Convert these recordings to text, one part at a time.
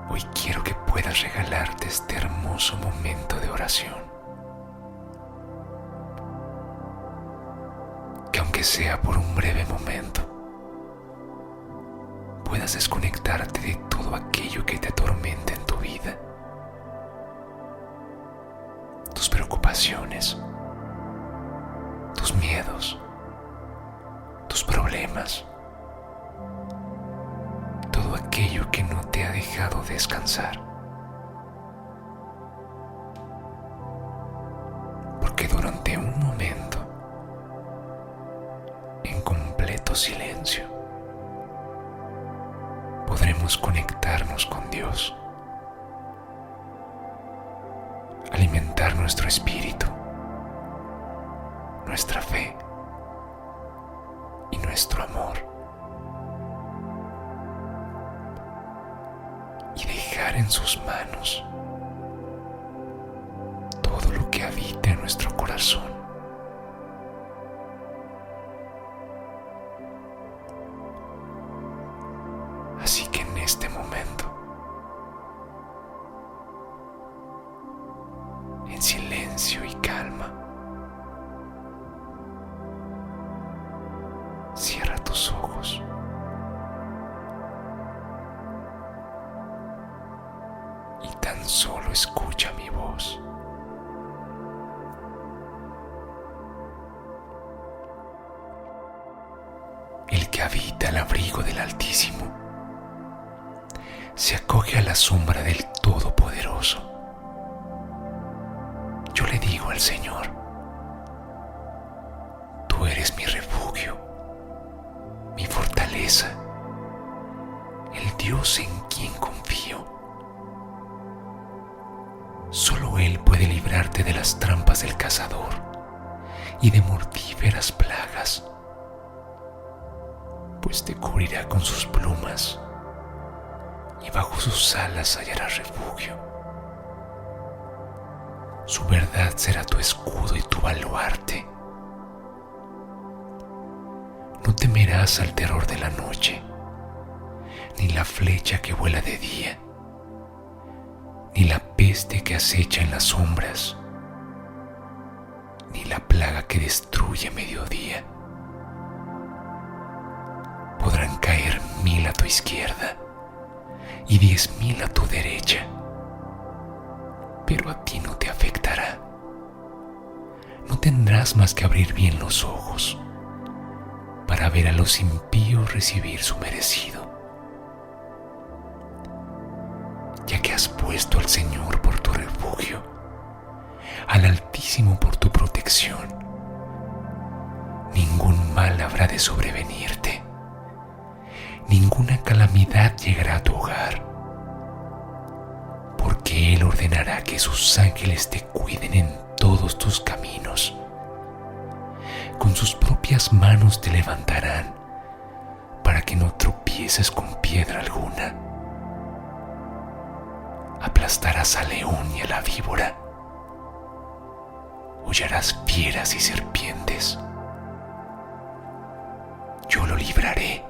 Hoy quiero que puedas regalarte este hermoso momento de oración. Que aunque sea por un breve momento, puedas desconectarte de todo aquello que te atormenta en tu vida. Tus preocupaciones, tus miedos, tus problemas, todo aquello que no te ha dejado descansar. Porque durante un momento, en completo silencio, podremos conectarnos con Dios, alimentar nuestro espíritu, nuestra fe y nuestro amor, y dejar en sus manos todo lo que habita en nuestro corazón. Así que en este momento, en silencio y calma, cierra tus ojos y tan solo escucha mi voz. El que habita al abrigo del Altísimo se acoge a la sombra del Todopoderoso. Yo le digo al Señor: tú eres mi refugio, mi fortaleza, el Dios en quien confío. Solo Él puede librarte de las trampas del cazador y de mortíferas plagas, pues te cubrirá con sus plumas y bajo sus alas hallarás refugio. Su verdad será tu escudo y tu baluarte. No temerás al terror de la noche, ni la flecha que vuela de día, ni la peste que acecha en las sombras, ni la plaga que destruye a mediodía. Podrán caer 1000 a tu izquierda y 10.000 a tu derecha, pero a ti no te afectará. No tendrás más que abrir bien los ojos para ver a los impíos recibir su merecido. Ya que has puesto al Señor por tu refugio, al Altísimo por tu protección, ningún mal habrá de sobrevenirte, ninguna calamidad llegará a tu hogar, porque Él ordenará que sus ángeles te cuiden en todos tus caminos. Con sus propias manos te levantarán para que no tropieces con piedra alguna. Aplastarás al león y a la víbora, hollarás fieras y serpientes. Yo lo libraré,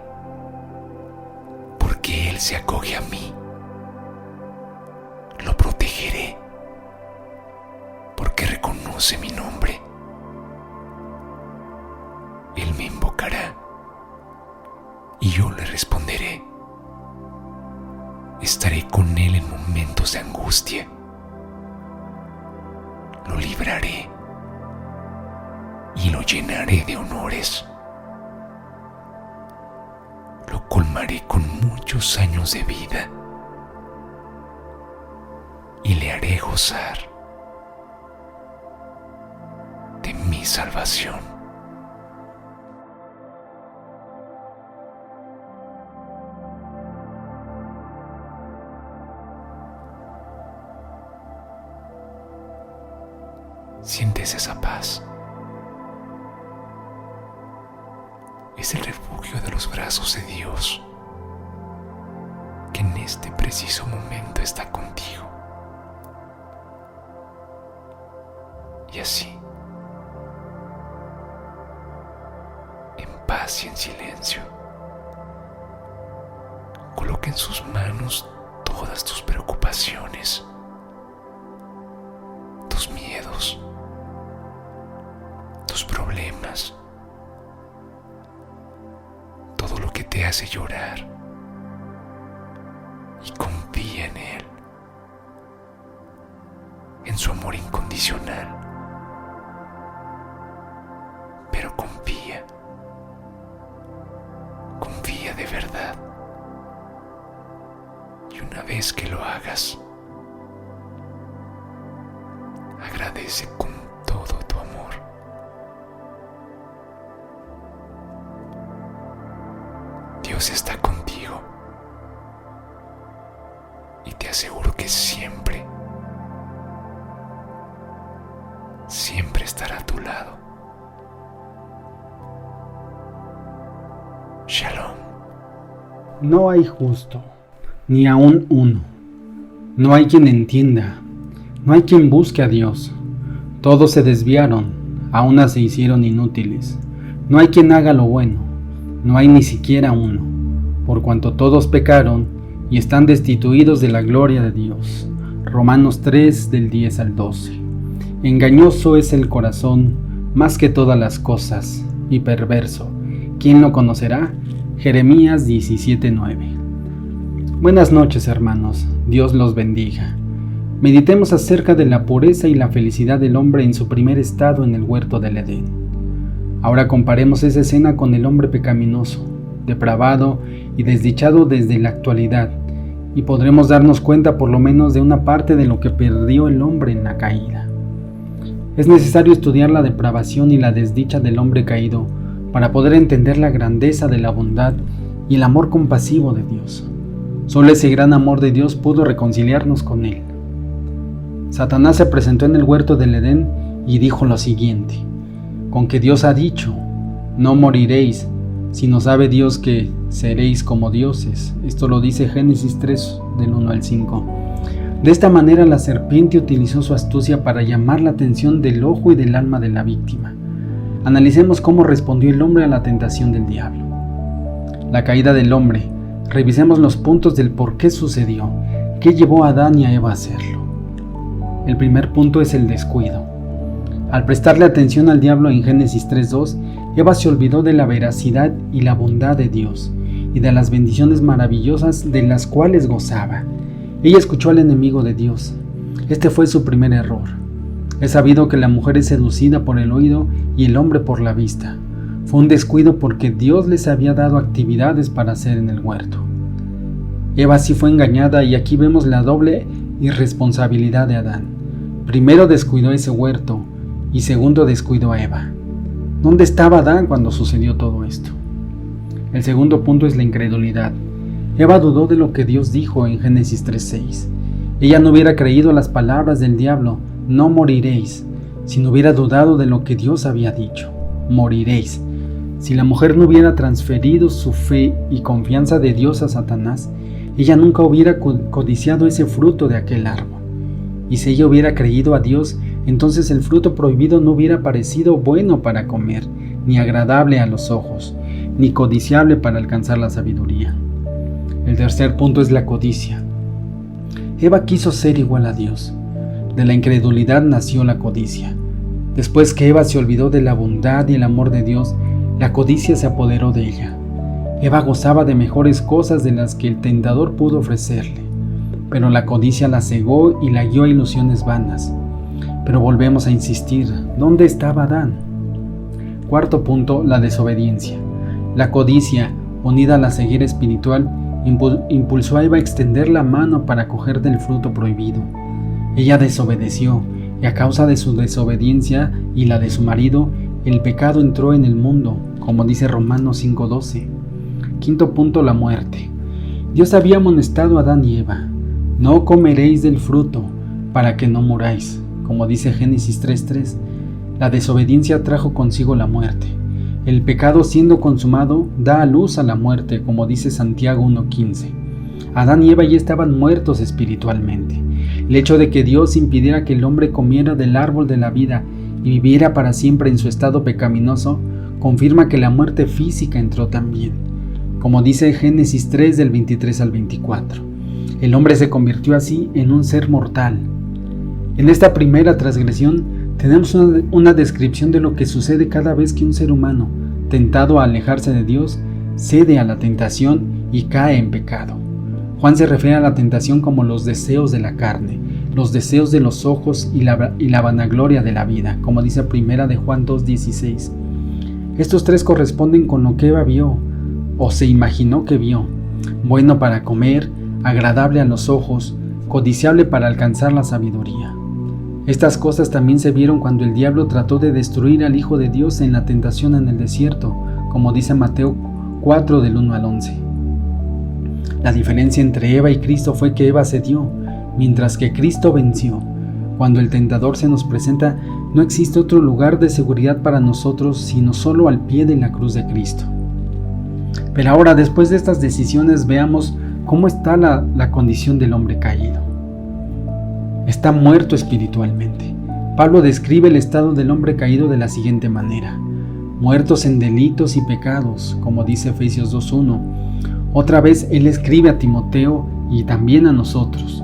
porque Él se acoge a mí. Lo protegeré, porque reconoce mi nombre. Él me invocará y yo le responderé. Estaré con Él en momentos de angustia. Lo libraré y lo llenaré de honores. Lo colmaré con muchos años de vida y le haré gozar de mi salvación. Sientes esa paz. Es el refugio de los brazos de Dios, que en este preciso momento está contigo. Y así, en paz y en silencio, coloca en sus manos todas tus preocupaciones, tus miedos, tus problemas, todo lo que te hace llorar, y confía en Él, en su amor incondicional. Pero confía de verdad. Y una vez que lo hagas, agradece con todo tu amor. Dios está contigo y te aseguro que siempre estará a tu lado. Shalom. No hay justo, ni aun uno. No hay quien entienda, no hay quien busque a Dios. Todos se desviaron, a una se hicieron inútiles. No hay quien haga lo bueno, no hay ni siquiera uno, por cuanto todos pecaron y están destituidos de la gloria de Dios. Romanos 3, del 10 al 12. Engañoso es el corazón más que todas las cosas, y perverso. ¿Quién lo conocerá? Jeremías 17:9. Buenas noches, hermanos. Dios los bendiga. Meditemos acerca de la pureza y la felicidad del hombre en su primer estado en el huerto del Edén. Ahora comparemos esa escena con el hombre pecaminoso, depravado y desdichado desde la actualidad, y podremos darnos cuenta por lo menos de una parte de lo que perdió el hombre en la caída. Es necesario estudiar la depravación y la desdicha del hombre caído para poder entender la grandeza de la bondad y el amor compasivo de Dios. Solo ese gran amor de Dios pudo reconciliarnos con Él. Satanás se presentó en el huerto del Edén y dijo lo siguiente: con que Dios ha dicho, no moriréis, sino sabe Dios que seréis como dioses. Esto lo dice Génesis 3, del 1 al 5. De esta manera la serpiente utilizó su astucia para llamar la atención del ojo y del alma de la víctima. Analicemos cómo respondió el hombre a la tentación del diablo. La caída del hombre. Revisemos los puntos del por qué sucedió, qué llevó a Adán y a Eva a hacerlo. El primer punto es el descuido. Al prestarle atención al diablo en Génesis 3:2, Eva se olvidó de la veracidad y la bondad de Dios y de las bendiciones maravillosas de las cuales gozaba. Ella escuchó al enemigo de Dios. Este fue su primer error. Es sabido que la mujer es seducida por el oído y el hombre por la vista. Fue un descuido porque Dios les había dado actividades para hacer en el huerto. Eva sí fue engañada, y aquí vemos la doble irresponsabilidad de Adán. Primero descuidó ese huerto y segundo descuidó a Eva. ¿Dónde estaba Adán cuando sucedió todo esto? El segundo punto es la incredulidad. Eva dudó de lo que Dios dijo en Génesis 3:6. Ella no hubiera creído las palabras del diablo, no moriréis, si no hubiera dudado de lo que Dios había dicho, moriréis. Si la mujer no hubiera transferido su fe y confianza de Dios a Satanás, ella nunca hubiera codiciado ese fruto de aquel árbol. Y si ella hubiera creído a Dios, entonces el fruto prohibido no hubiera parecido bueno para comer, ni agradable a los ojos, ni codiciable para alcanzar la sabiduría. El tercer punto es la codicia. Eva quiso ser igual a Dios. De la incredulidad nació la codicia. Después que Eva se olvidó de la bondad y el amor de Dios, la codicia se apoderó de ella. Eva gozaba de mejores cosas de las que el tentador pudo ofrecerle, pero la codicia la cegó y la guió a ilusiones vanas. Pero volvemos a insistir, ¿dónde estaba Adán? Cuarto punto, la desobediencia. La codicia, unida a la ceguera espiritual, impulsó a Eva a extender la mano para coger del fruto prohibido. Ella desobedeció, y a causa de su desobediencia y la de su marido, el pecado entró en el mundo, como dice Romanos 5:12. Quinto punto, la muerte. Dios había amonestado a Adán y Eva: no comeréis del fruto, para que no muráis, como dice Génesis 3:3. La desobediencia trajo consigo la muerte. El pecado, siendo consumado, da a luz a la muerte, como dice Santiago 1:15. Adán y Eva ya estaban muertos espiritualmente. El hecho de que Dios impidiera que el hombre comiera del árbol de la vida y viviera para siempre en su estado pecaminoso, confirma que la muerte física entró también, como dice Génesis 3 del 23 al 24. El hombre se convirtió así en un ser mortal. En esta primera transgresión tenemos una descripción de lo que sucede cada vez que un ser humano, tentado a alejarse de Dios, cede a la tentación y cae en pecado. Juan se refiere a la tentación como los deseos de la carne, los deseos de los ojos y la vanagloria de la vida, como dice primera de Juan 2:16. Estos tres corresponden con lo que Eva vio, o se imaginó que vio: bueno para comer, agradable a los ojos, codiciable para alcanzar la sabiduría. Estas cosas también se vieron cuando el diablo trató de destruir al Hijo de Dios en la tentación en el desierto, como dice Mateo 4 del 1 al 11. La diferencia entre Eva y Cristo fue que Eva cedió, mientras que Cristo venció. Cuando el tentador se nos presenta, no existe otro lugar de seguridad para nosotros sino solo al pie de la cruz de Cristo. Pero ahora, después de estas decisiones, veamos cómo está la condición del hombre caído. Está muerto espiritualmente. Pablo describe el estado del hombre caído de la siguiente manera: muertos en delitos y pecados, como dice Efesios 2:1. Otra vez él escribe a Timoteo y también a nosotros: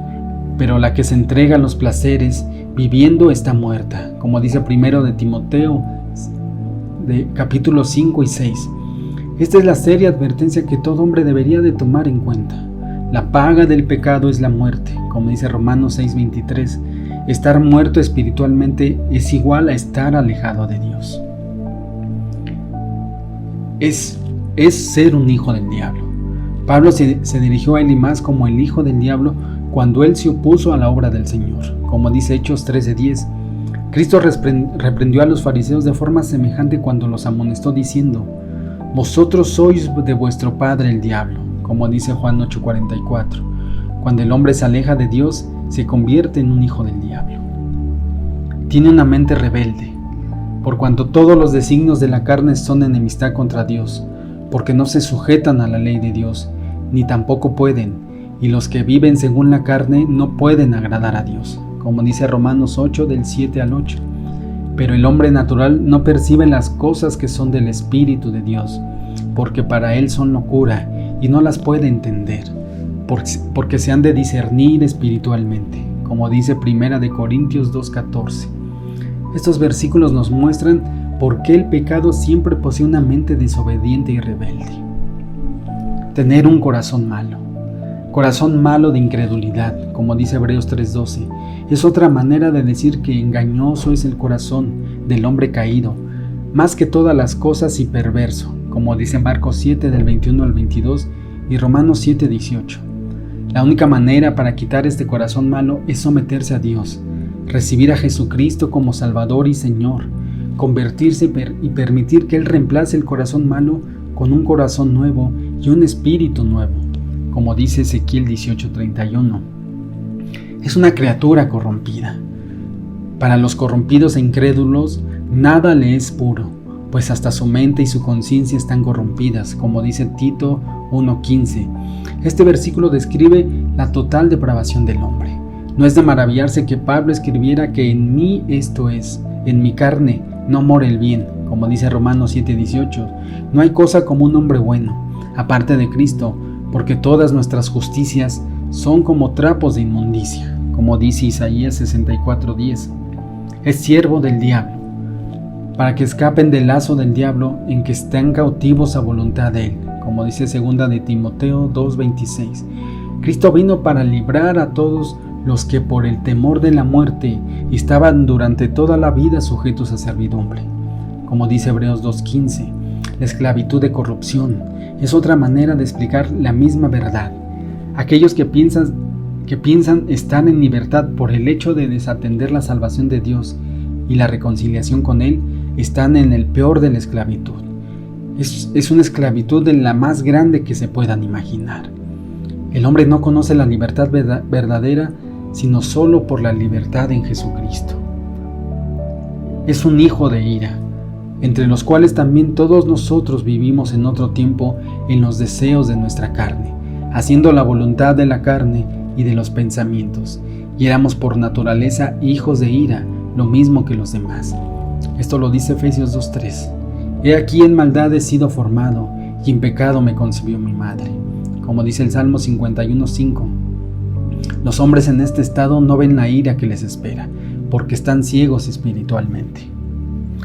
pero la que se entrega a los placeres, viviendo está muerta, como dice primero de Timoteo, de capítulos 5 y 6. Esta es la seria advertencia que todo hombre debería de tomar en cuenta. La paga del pecado es la muerte, como dice Romanos 6:23. Estar muerto espiritualmente es igual a estar alejado de Dios. Es ser un hijo del diablo. Pablo se dirigió a Elimas como el hijo del diablo cuando él se opuso a la obra del Señor, como dice Hechos 13:10. Cristo reprendió a los fariseos de forma semejante cuando los amonestó diciendo: vosotros sois de vuestro padre el diablo, como dice Juan 8:44. Cuando el hombre se aleja de Dios, se convierte en un hijo del diablo. Tiene una mente rebelde, por cuanto todos los designios de la carne son enemistad contra Dios, porque no se sujetan a la ley de Dios, ni tampoco pueden, y los que viven según la carne no pueden agradar a Dios, como dice Romanos 8 del 7 al 8. Pero el hombre natural no percibe las cosas que son del Espíritu de Dios, porque para él son locura, y no las puede entender, porque se han de discernir espiritualmente, como dice Primera de Corintios 2:14. Estos versículos nos muestran por qué el pecado siempre posee una mente desobediente y rebelde. Tener un corazón malo de incredulidad, como dice Hebreos 3:12, es otra manera de decir que engañoso es el corazón del hombre caído, más que todas las cosas, y perverso, como dice Marcos 7 del 21 al 22 y Romanos 7:18. La única manera para quitar este corazón malo es someterse a Dios, recibir a Jesucristo como Salvador y Señor, convertirse y permitir que Él reemplace el corazón malo con un corazón nuevo y un espíritu nuevo, como dice Ezequiel 18:31. Es una criatura corrompida. Para los corrompidos e incrédulos, nada le es puro, pues hasta su mente y su conciencia están corrompidas, como dice Tito 1:15. Este versículo describe la total depravación del hombre. No es de maravillarse que Pablo escribiera que en mí esto es, en mi carne no mora el bien, como dice Romanos 7:18. No hay cosa como un hombre bueno, aparte de Cristo, porque todas nuestras justicias son como trapos de inmundicia, como dice Isaías 64:10. Es siervo del diablo, para que escapen del lazo del diablo en que están cautivos a voluntad de él, como dice 2 de Timoteo 2:26. Cristo vino para librar a todos los que por el temor de la muerte estaban durante toda la vida sujetos a servidumbre, como dice Hebreos 2:15. La esclavitud de corrupción es otra manera de explicar la misma verdad. Aquellos que piensan estar en libertad por el hecho de desatender la salvación de Dios y la reconciliación con Él, están en el peor de la esclavitud. Es una esclavitud de la más grande que se puedan imaginar. El hombre no conoce la libertad verdadera, sino solo por la libertad en Jesucristo. Es un hijo de ira, entre los cuales también todos nosotros vivimos en otro tiempo en los deseos de nuestra carne, haciendo la voluntad de la carne y de los pensamientos, y éramos por naturaleza hijos de ira, lo mismo que los demás. Esto lo dice Efesios 2:3. He aquí en maldad he sido formado, y en pecado me concibió mi madre, como dice el Salmo 51:5. Los hombres en este estado no ven la ira que les espera, porque están ciegos espiritualmente.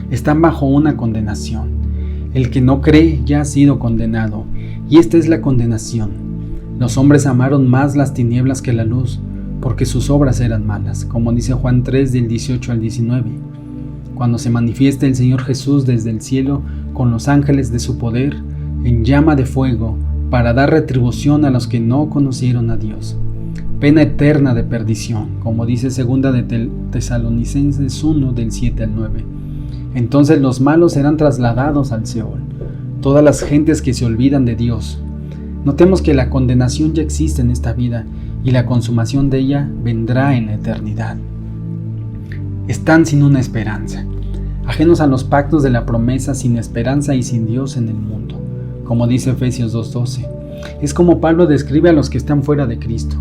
Están bajo una condenación. El que no cree ya ha sido condenado, y esta es la condenación. Los hombres amaron más las tinieblas que la luz, porque sus obras eran malas, como dice Juan 3 del 18 al 19. Cuando se manifieste el Señor Jesús desde el cielo con los ángeles de su poder, en llama de fuego, para dar retribución a los que no conocieron a Dios. Pena eterna de perdición, como dice 2 de Tesalonicenses 1 del 7 al 9. Entonces los malos serán trasladados al Seol, todas las gentes que se olvidan de Dios. Notemos que la condenación ya existe en esta vida y la consumación de ella vendrá en la eternidad. Están sin una esperanza, ajenos a los pactos de la promesa, sin esperanza y sin Dios en el mundo, como dice Efesios 2:12. Es como Pablo describe a los que están fuera de Cristo.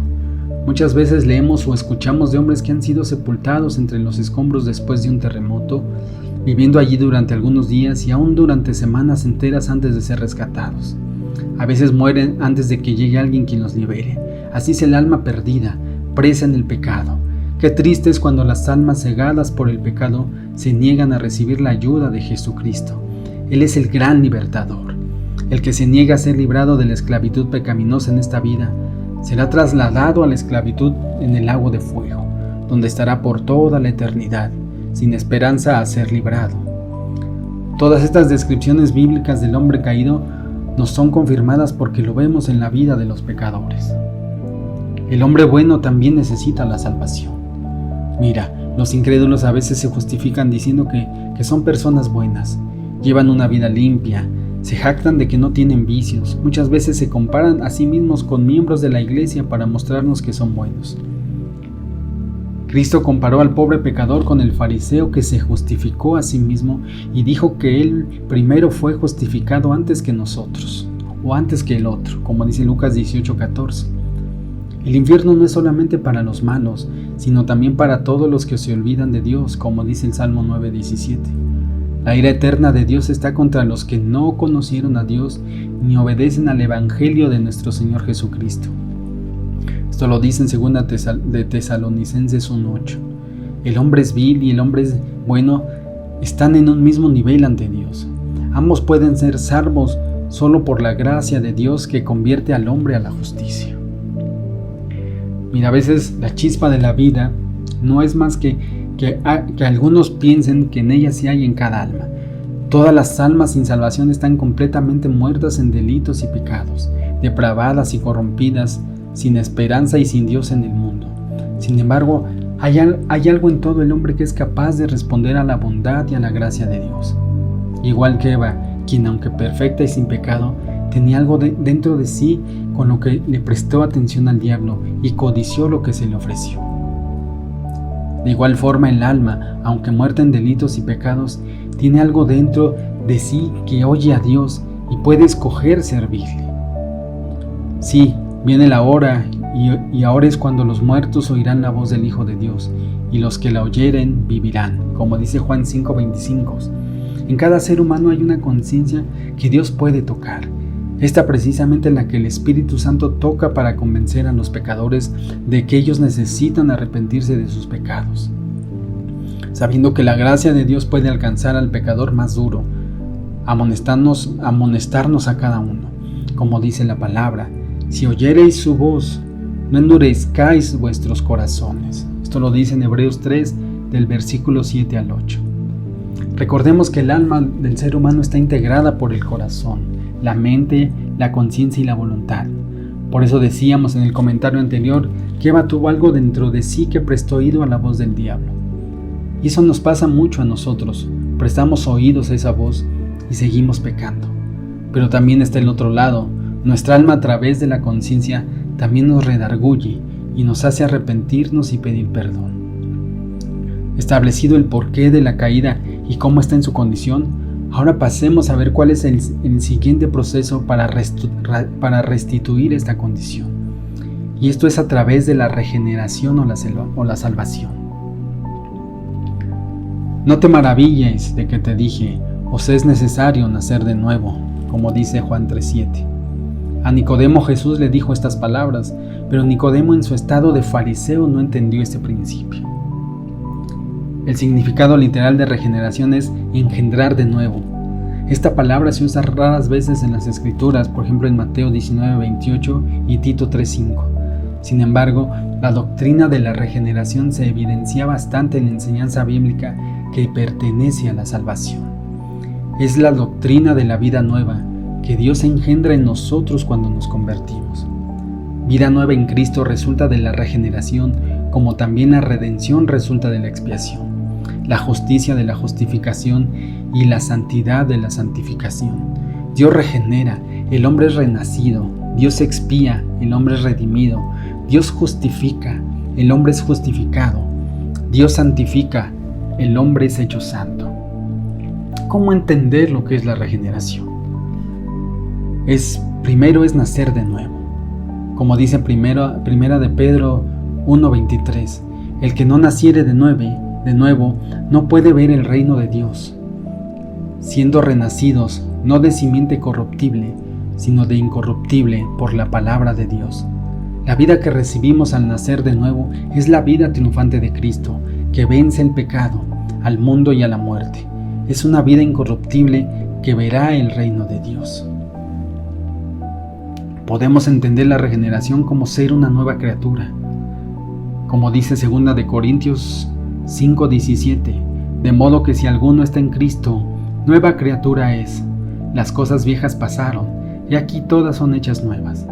Muchas veces leemos o escuchamos de hombres que han sido sepultados entre los escombros después de un terremoto, viviendo allí durante algunos días y aún durante semanas enteras antes de ser rescatados. A veces mueren antes de que llegue alguien quien los libere. Así es el alma perdida, presa en el pecado. Qué triste es cuando las almas cegadas por el pecado se niegan a recibir la ayuda de Jesucristo. Él es el gran libertador. El que se niega a ser librado de la esclavitud pecaminosa en esta vida, será trasladado a la esclavitud en el lago de fuego, donde estará por toda la eternidad, sin esperanza a ser librado. Todas estas descripciones bíblicas del hombre caído nos son confirmadas porque lo vemos en la vida de los pecadores. El hombre bueno también necesita la salvación. Mira, los incrédulos a veces se justifican diciendo que son personas buenas, llevan una vida limpia, se jactan de que no tienen vicios, muchas veces se comparan a sí mismos con miembros de la iglesia para mostrarnos que son buenos. Cristo comparó al pobre pecador con el fariseo que se justificó a sí mismo y dijo que él primero fue justificado antes que nosotros, o antes que el otro, como dice Lucas 18:14. El infierno no es solamente para los malos, sino también para todos los que se olvidan de Dios, como dice el Salmo 9:17. La ira eterna de Dios está contra los que no conocieron a Dios ni obedecen al Evangelio de nuestro Señor Jesucristo. Esto lo dice en 2 de Tesalonicenses 1:8. El hombre es vil y el hombre es bueno están en un mismo nivel ante Dios. Ambos pueden ser salvos solo por la gracia de Dios que convierte al hombre a la justicia. Mira, a veces la chispa de la vida no es más que algunos piensen que en ella sí hay en cada alma. Todas las almas sin salvación están completamente muertas en delitos y pecados, depravadas y corrompidas, sin esperanza y sin Dios en el mundo. Sin embargo, hay algo en todo el hombre que es capaz de responder a la bondad y a la gracia de Dios. Igual que Eva, quien aunque perfecta y sin pecado, tenía algo dentro de sí con lo que le prestó atención al diablo y codició lo que se le ofreció. De igual forma el alma, aunque muerta en delitos y pecados, tiene algo dentro de sí que oye a Dios y puede escoger servirle. Sí, viene la hora y ahora es cuando los muertos oirán la voz del Hijo de Dios y los que la oyeren vivirán, como dice Juan 5:25. En cada ser humano hay una conciencia que Dios puede tocar. Esta precisamente la que el Espíritu Santo toca para convencer a los pecadores de que ellos necesitan arrepentirse de sus pecados. Sabiendo que la gracia de Dios puede alcanzar al pecador más duro, amonestarnos a cada uno, como dice la palabra: si oyereis su voz, no endurezcáis vuestros corazones. Esto lo dice en Hebreos 3, del versículo 7 al 8. Recordemos que el alma del ser humano está integrada por el corazón, la mente, la conciencia y la voluntad. Por eso decíamos en el comentario anterior que Eva tuvo algo dentro de sí que prestó oído a la voz del diablo. Y eso nos pasa mucho a nosotros, prestamos oídos a esa voz y seguimos pecando. Pero también está el otro lado, nuestra alma a través de la conciencia también nos redarguye y nos hace arrepentirnos y pedir perdón. Establecido el porqué de la caída y cómo está en su condición, ahora pasemos a ver cuál es el siguiente proceso para restituir esta condición. Y esto es a través de la regeneración o la salvación. No te maravilles de que te dije, os es necesario nacer de nuevo, como dice Juan 3:7. A Nicodemo Jesús le dijo estas palabras, pero Nicodemo en su estado de fariseo no entendió este principio. El significado literal de regeneración es engendrar de nuevo. Esta palabra se usa raras veces en las Escrituras, por ejemplo en Mateo 19:28 y Tito 3:5. Sin embargo, la doctrina de la regeneración se evidencia bastante en la enseñanza bíblica que pertenece a la salvación. Es la doctrina de la vida nueva que Dios engendra en nosotros cuando nos convertimos. Vida nueva en Cristo resulta de la regeneración, como también la redención resulta de la expiación, la justicia de la justificación y la santidad de la santificación. Dios regenera, el hombre es renacido. Dios expía, el hombre es redimido. Dios justifica, el hombre es justificado. Dios santifica, el hombre es hecho santo. ¿Cómo entender lo que es la regeneración? Primero es nacer de nuevo. Como dice primera de Pedro 1:23, el que no naciere de nuevo no puede ver el reino de Dios. Siendo renacidos, no de simiente corruptible, sino de incorruptible por la palabra de Dios. La vida que recibimos al nacer de nuevo es la vida triunfante de Cristo, que vence el pecado, al mundo y a la muerte. Es una vida incorruptible que verá el reino de Dios. Podemos entender la regeneración como ser una nueva criatura. Como dice 2 de Corintios 5:17, de modo que si alguno está en Cristo, nueva criatura es. Las cosas viejas pasaron, y aquí todas son hechas nuevas.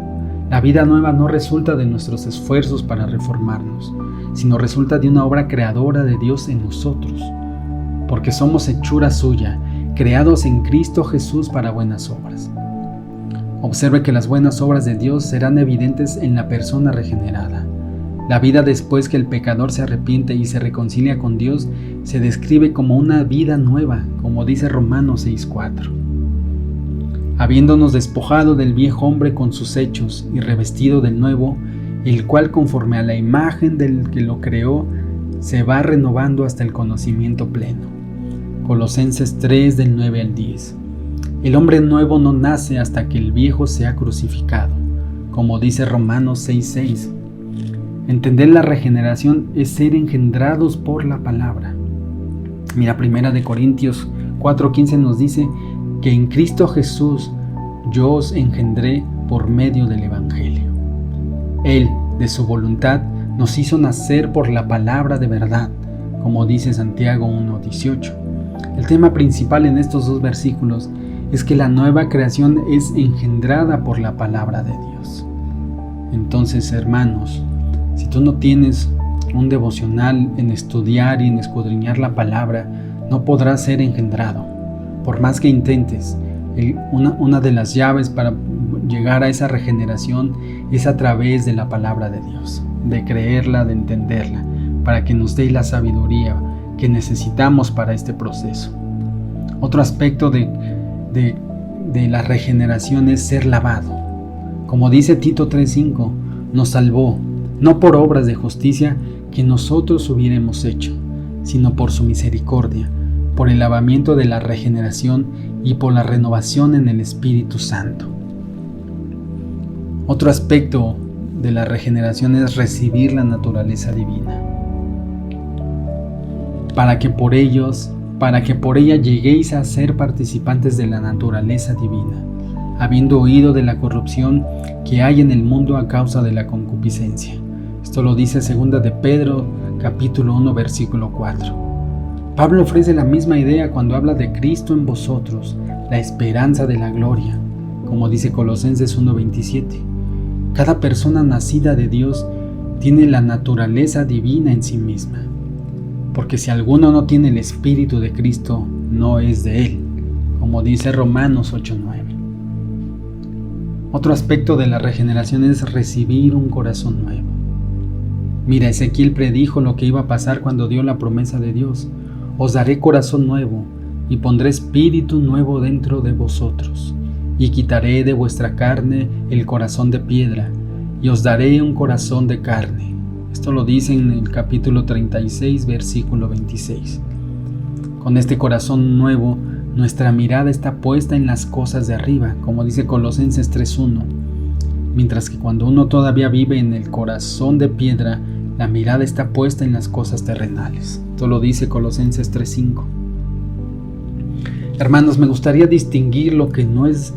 La vida nueva no resulta de nuestros esfuerzos para reformarnos, sino resulta de una obra creadora de Dios en nosotros, porque somos hechura suya, creados en Cristo Jesús para buenas obras. Observe que las buenas obras de Dios serán evidentes en la persona regenerada. La vida después que el pecador se arrepiente y se reconcilia con Dios se describe como una vida nueva, como dice Romanos 6:4. Habiéndonos despojado del viejo hombre con sus hechos y revestido del nuevo, el cual conforme a la imagen del que lo creó, se va renovando hasta el conocimiento pleno. Colosenses 3 del 9 al 10. El hombre nuevo no nace hasta que el viejo sea crucificado, como dice Romanos 6:6. Entender la regeneración es ser engendrados por la palabra. Mira, 1 de Corintios 4:15 nos dice que en Cristo Jesús yo os engendré por medio del Evangelio. Él, de su voluntad, nos hizo nacer por la palabra de verdad, como dice Santiago 1:18. El tema principal en estos dos versículos es que la nueva creación es engendrada por la palabra de Dios. Entonces, hermanos, si tú no tienes un devocional en estudiar y en escudriñar la palabra, no podrás ser engendrado. Por más que intentes, una de las llaves para llegar a esa regeneración es a través de la palabra de Dios, de creerla, de entenderla, para que nos dé la sabiduría que necesitamos para este proceso. Otro aspecto de la regeneración es ser lavado. Como dice Tito 3:5, nos salvó, no por obras de justicia que nosotros hubiéramos hecho, sino por su misericordia, por el lavamiento de la regeneración y por la renovación en el Espíritu Santo. Otro aspecto de la regeneración es recibir la naturaleza divina, para que por ella lleguéis a ser participantes de la naturaleza divina, habiendo huido de la corrupción que hay en el mundo a causa de la concupiscencia. Esto lo dice 2 de Pedro, capítulo 1, versículo 4. Pablo ofrece la misma idea cuando habla de Cristo en vosotros, la esperanza de la gloria, como dice Colosenses 1:27. Cada persona nacida de Dios tiene la naturaleza divina en sí misma, porque si alguno no tiene el Espíritu de Cristo, no es de él, como dice Romanos 8:9. Otro aspecto de la regeneración es recibir un corazón nuevo. Mira, Ezequiel predijo lo que iba a pasar cuando dio la promesa de Dios: os daré corazón nuevo, y pondré espíritu nuevo dentro de vosotros, y quitaré de vuestra carne el corazón de piedra, y os daré un corazón de carne. Esto lo dice en el capítulo 36, versículo 26. Con este corazón nuevo, nuestra mirada está puesta en las cosas de arriba, como dice Colosenses 3:1. mientras que cuando uno todavía vive en el corazón de piedra, la mirada está puesta en las cosas terrenales. Esto lo dice Colosenses 3:5. Hermanos, me gustaría distinguir lo que no es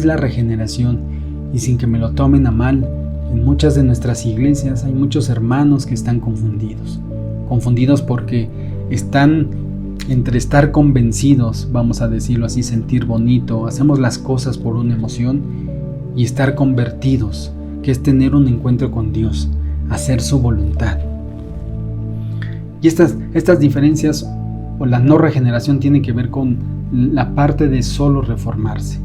la regeneración, y sin que me lo tomen a mal, en muchas de nuestras iglesias hay muchos hermanos que están confundidos porque están entre estar convencidos, vamos a decirlo así, sentir bonito, hacemos las cosas por una emoción, y estar convertidos, que es tener un encuentro con Dios, hacer su voluntad. Y estas diferencias o la no regeneración tiene que ver con la parte de solo reformarse.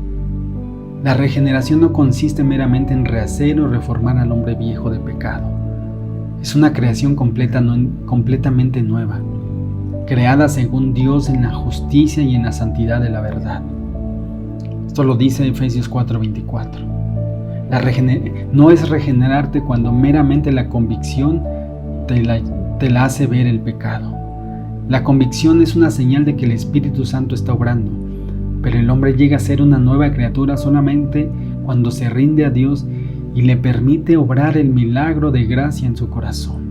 La regeneración no consiste meramente en rehacer o reformar al hombre viejo de pecado. Es una creación completamente nueva, creada según Dios en la justicia y en la santidad de la verdad. Esto lo dice Efesios 4:24. No es regenerarte cuando meramente la convicción te la hace ver el pecado. La convicción es una señal de que el Espíritu Santo está obrando, pero el hombre llega a ser una nueva criatura solamente cuando se rinde a Dios y le permite obrar el milagro de gracia en su corazón.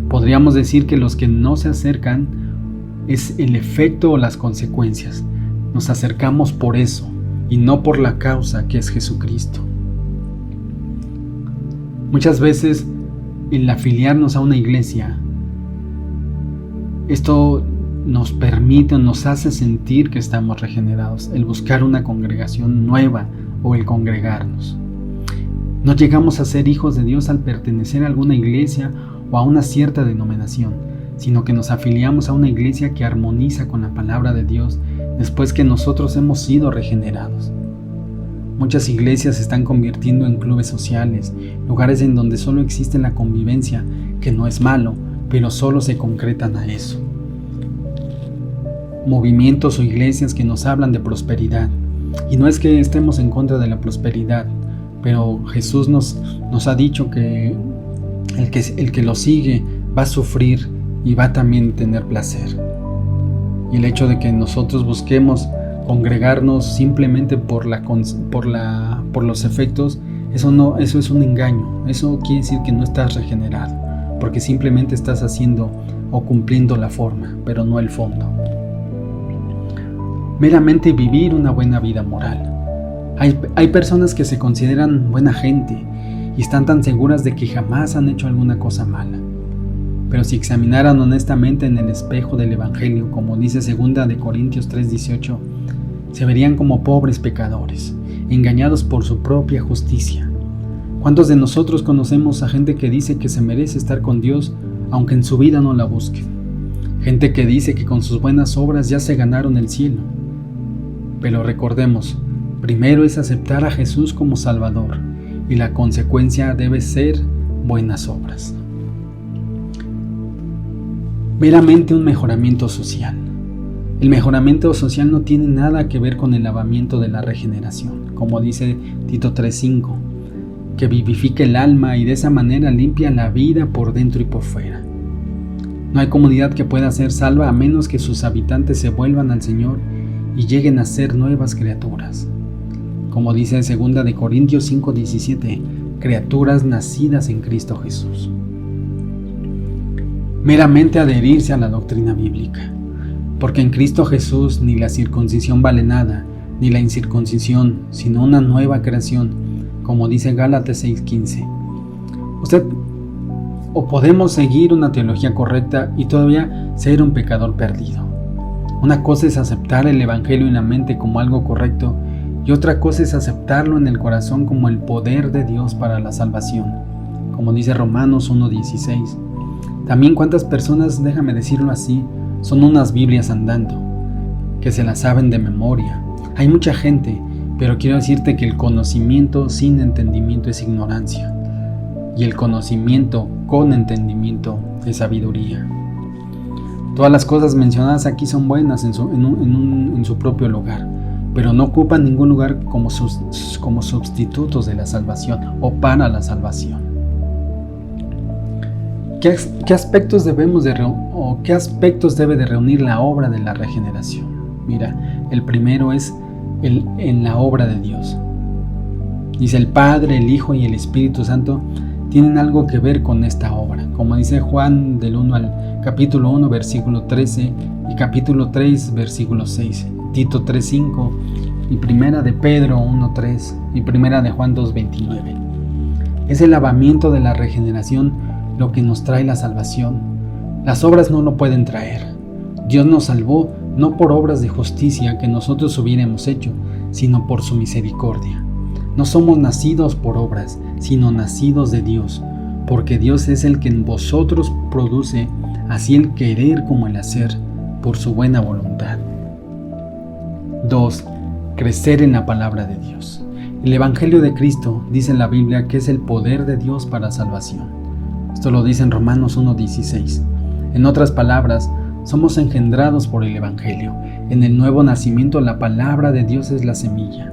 Podríamos decir que los que no se acercan es el efecto o las consecuencias. Nos acercamos por eso y no por la causa, que es Jesucristo. Muchas veces el afiliarnos a una iglesia, esto nos permite, nos hace sentir que estamos regenerados, el buscar una congregación nueva o el congregarnos. No llegamos a ser hijos de Dios al pertenecer a alguna iglesia o a una cierta denominación, sino que nos afiliamos a una iglesia que armoniza con la palabra de Dios después que nosotros hemos sido regenerados. Muchas iglesias se están convirtiendo en clubes sociales, lugares en donde solo existe la convivencia, que no es malo, pero solo se concretan a eso. Movimientos o iglesias que nos hablan de prosperidad. Y no es que estemos en contra de la prosperidad, pero Jesús nos ha dicho que el que lo sigue va a sufrir y va a también tener placer. Y el hecho de que nosotros busquemos congregarnos simplemente por los efectos, eso es un engaño. Eso quiere decir que no estás regenerado, porque simplemente estás haciendo o cumpliendo la forma, pero no el fondo. Meramente vivir una buena vida moral. Hay personas que se consideran buena gente y están tan seguras de que jamás han hecho alguna cosa mala. Pero si examinaran honestamente en el espejo del Evangelio, como dice 2 de Corintios 3:18, se verían como pobres pecadores, engañados por su propia justicia. ¿Cuántos de nosotros conocemos a gente que dice que se merece estar con Dios, aunque en su vida no la busquen? Gente que dice que con sus buenas obras ya se ganaron el cielo. Pero recordemos, primero es aceptar a Jesús como Salvador, y la consecuencia debe ser buenas obras. Meramente un mejoramiento social. El mejoramiento social no tiene nada que ver con el lavamiento de la regeneración, como dice Tito 3:5, que vivifica el alma y de esa manera limpia la vida por dentro y por fuera. No hay comunidad que pueda ser salva a menos que sus habitantes se vuelvan al Señor y lleguen a ser nuevas criaturas. Como dice 2 de Corintios 5:17, criaturas nacidas en Cristo Jesús. Meramente adherirse a la doctrina bíblica, porque en Cristo Jesús ni la circuncisión vale nada, ni la incircuncisión, sino una nueva creación, como dice Gálatas 6:15. O podemos seguir una teología correcta y todavía ser un pecador perdido. Una cosa es aceptar el Evangelio en la mente como algo correcto, y otra cosa es aceptarlo en el corazón como el poder de Dios para la salvación, como dice Romanos 1:16. También cuántas personas, déjame decirlo así, son unas Biblias andando, que se las saben de memoria. Hay mucha gente, pero quiero decirte que el conocimiento sin entendimiento es ignorancia, y el conocimiento con entendimiento es sabiduría. Todas las cosas mencionadas aquí son buenas en su propio lugar, pero no ocupan ningún lugar como sustitutos de la salvación o para la salvación. ¿Qué aspectos debe de reunir la obra de la regeneración? Mira, el primero es en la obra de Dios. Dice el Padre, el Hijo y el Espíritu Santo tienen algo que ver con esta obra, como dice Juan capítulo 1 versículo 13 y capítulo 3 versículo 6, Tito 3:5 y primera de Pedro 1:3 y primera de Juan 2:29. Es el lavamiento de la regeneración lo que nos trae la salvación. Las obras no lo pueden traer. Dios nos salvó no por obras de justicia que nosotros hubiéramos hecho, sino por su misericordia. No somos nacidos por obras, sino nacidos de Dios, porque Dios es el que en vosotros produce así el querer como el hacer, por su buena voluntad. 2. Crecer en la palabra de Dios. El Evangelio de Cristo dice en la Biblia que es el poder de Dios para salvación. Esto lo dice en Romanos 1:16. En otras palabras, somos engendrados por el Evangelio. En el nuevo nacimiento la palabra de Dios es la semilla.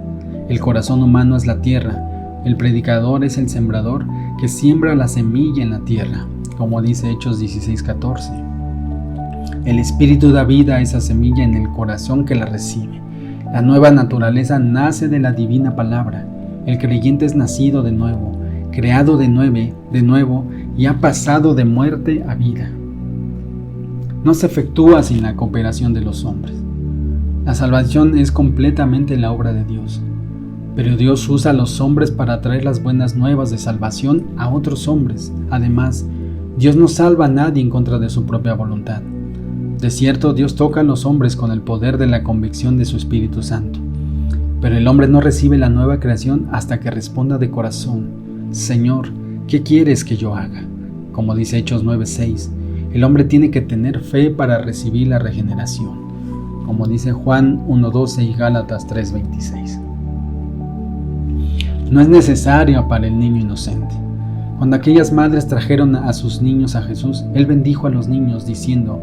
El corazón humano es la tierra. El predicador es el sembrador que siembra la semilla en la tierra, como dice Hechos 16:14. El Espíritu da vida a esa semilla en el corazón que la recibe. La nueva naturaleza nace de la divina palabra. El creyente es nacido de nuevo, creado de nuevo y ha pasado de muerte a vida. No se efectúa sin la cooperación de los hombres. La salvación es completamente la obra de Dios, pero Dios usa a los hombres para traer las buenas nuevas de salvación a otros hombres. Además, Dios no salva a nadie en contra de su propia voluntad. De cierto, Dios toca a los hombres con el poder de la convicción de su Espíritu Santo, pero el hombre no recibe la nueva creación hasta que responda de corazón: Señor, ¿qué quieres que yo haga? Como dice Hechos 9:6, el hombre tiene que tener fe para recibir la regeneración, como dice Juan 1:12 y Gálatas 3:26. No es necesario para el niño inocente. Cuando aquellas madres trajeron a sus niños a Jesús, Él bendijo a los niños diciendo: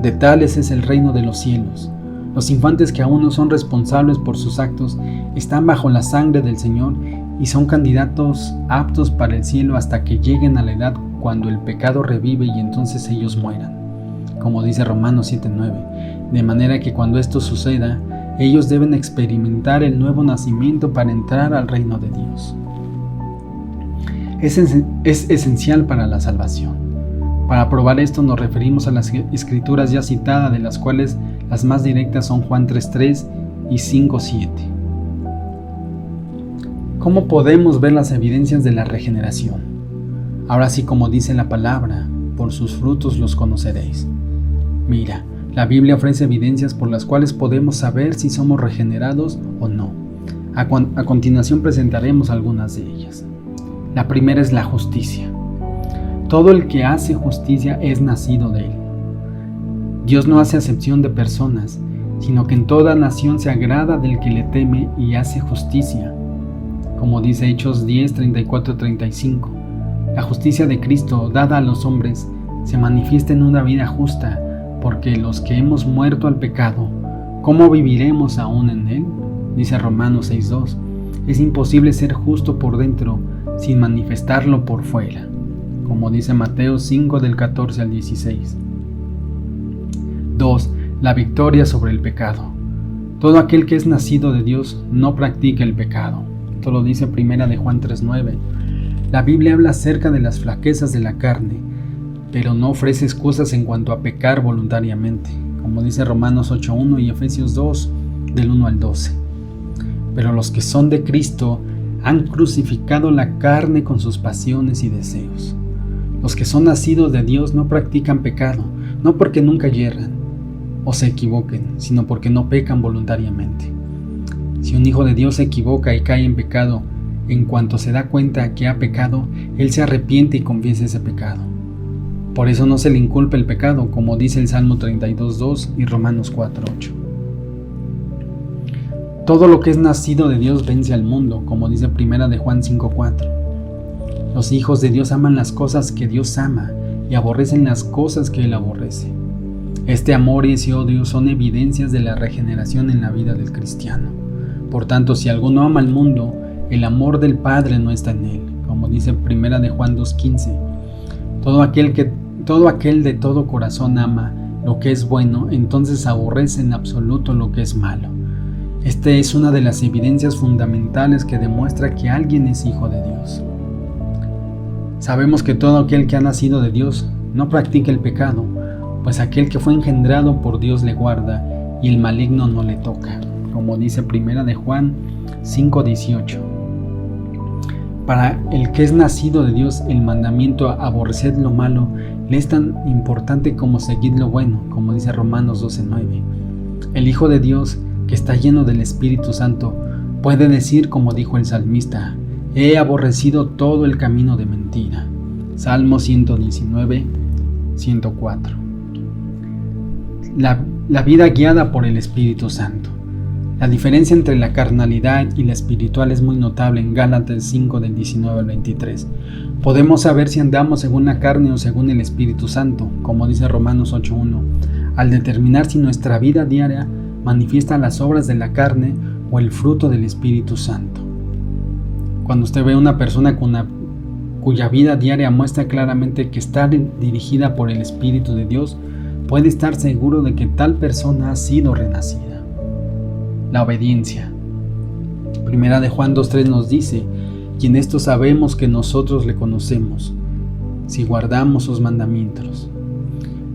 de tales es el reino de los cielos. Los infantes que aún no son responsables por sus actos están bajo la sangre del Señor y son candidatos aptos para el cielo hasta que lleguen a la edad cuando el pecado revive y entonces ellos mueran, como dice Romanos 7:9. De manera que cuando esto suceda, ellos deben experimentar el nuevo nacimiento para entrar al reino de Dios. Es esencial para la salvación. Para probar esto nos referimos a las escrituras ya citadas, de las cuales las más directas son Juan 3:3 y 5:7. ¿Cómo podemos ver las evidencias de la regeneración? Ahora sí, como dice la palabra, por sus frutos los conoceréis. Mira, la Biblia ofrece evidencias por las cuales podemos saber si somos regenerados o no. A continuación presentaremos algunas de ellas. La primera es la justicia. Todo el que hace justicia es nacido de Él. Dios no hace acepción de personas, sino que en toda nación se agrada del que le teme y hace justicia. Como dice Hechos 10:34-35, la justicia de Cristo dada a los hombres se manifiesta en una vida justa, porque los que hemos muerto al pecado, ¿cómo viviremos aún en él? Dice Romanos 6:2, es imposible ser justo por dentro sin manifestarlo por fuera, como dice Mateo 5:14-16. 2. La victoria sobre el pecado. Todo aquel que es nacido de Dios no practica el pecado. Esto lo dice primera de Juan 3:9. La Biblia habla acerca de las flaquezas de la carne, pero no ofrece excusas en cuanto a pecar voluntariamente, como dice Romanos 8:1 y Efesios 2:1-12. Pero los que son de Cristo han crucificado la carne con sus pasiones y deseos. Los que son nacidos de Dios no practican pecado, no porque nunca yerran o se equivoquen, sino porque no pecan voluntariamente. Si un hijo de Dios se equivoca y cae en pecado, en cuanto se da cuenta que ha pecado, él se arrepiente y confiesa ese pecado. Por eso no se le inculpa el pecado, como dice el Salmo 32:2 y Romanos 4:8. Todo lo que es nacido de Dios vence al mundo, como dice primera de Juan 5:4. Los hijos de Dios aman las cosas que Dios ama y aborrecen las cosas que Él aborrece. Este amor y ese odio son evidencias de la regeneración en la vida del cristiano. Por tanto, si alguno ama al mundo, el amor del Padre no está en él, como dice primera de Juan 2:15. Todo aquel de todo corazón ama lo que es bueno, entonces aborrece en absoluto lo que es malo. Esta es una de las evidencias fundamentales que demuestra que alguien es hijo de Dios. Sabemos que todo aquel que ha nacido de Dios no practica el pecado, pues aquel que fue engendrado por Dios le guarda y el maligno no le toca, como dice 1 de Juan 5:18. Para el que es nacido de Dios, el mandamiento aborreced lo malo le es tan importante como seguid lo bueno, como dice Romanos 12:9. El Hijo de Dios, que está lleno del Espíritu Santo, puede decir como dijo el salmista: he aborrecido todo el camino de mentira. Salmo 119:104. La vida guiada por el Espíritu Santo. La diferencia entre la carnalidad y la espiritual es muy notable en Gálatas 5 del 19 al 23. Podemos saber si andamos según la carne o según el Espíritu Santo, como dice Romanos 8:1, al determinar si nuestra vida diaria manifiesta las obras de la carne o el fruto del Espíritu Santo. Cuando usted ve a una persona cuya vida diaria muestra claramente que está dirigida por el Espíritu de Dios, puede estar seguro de que tal persona ha sido renacida. La obediencia. 1 de Juan 2:3 nos dice: y en esto sabemos que nosotros le conocemos, si guardamos sus mandamientos.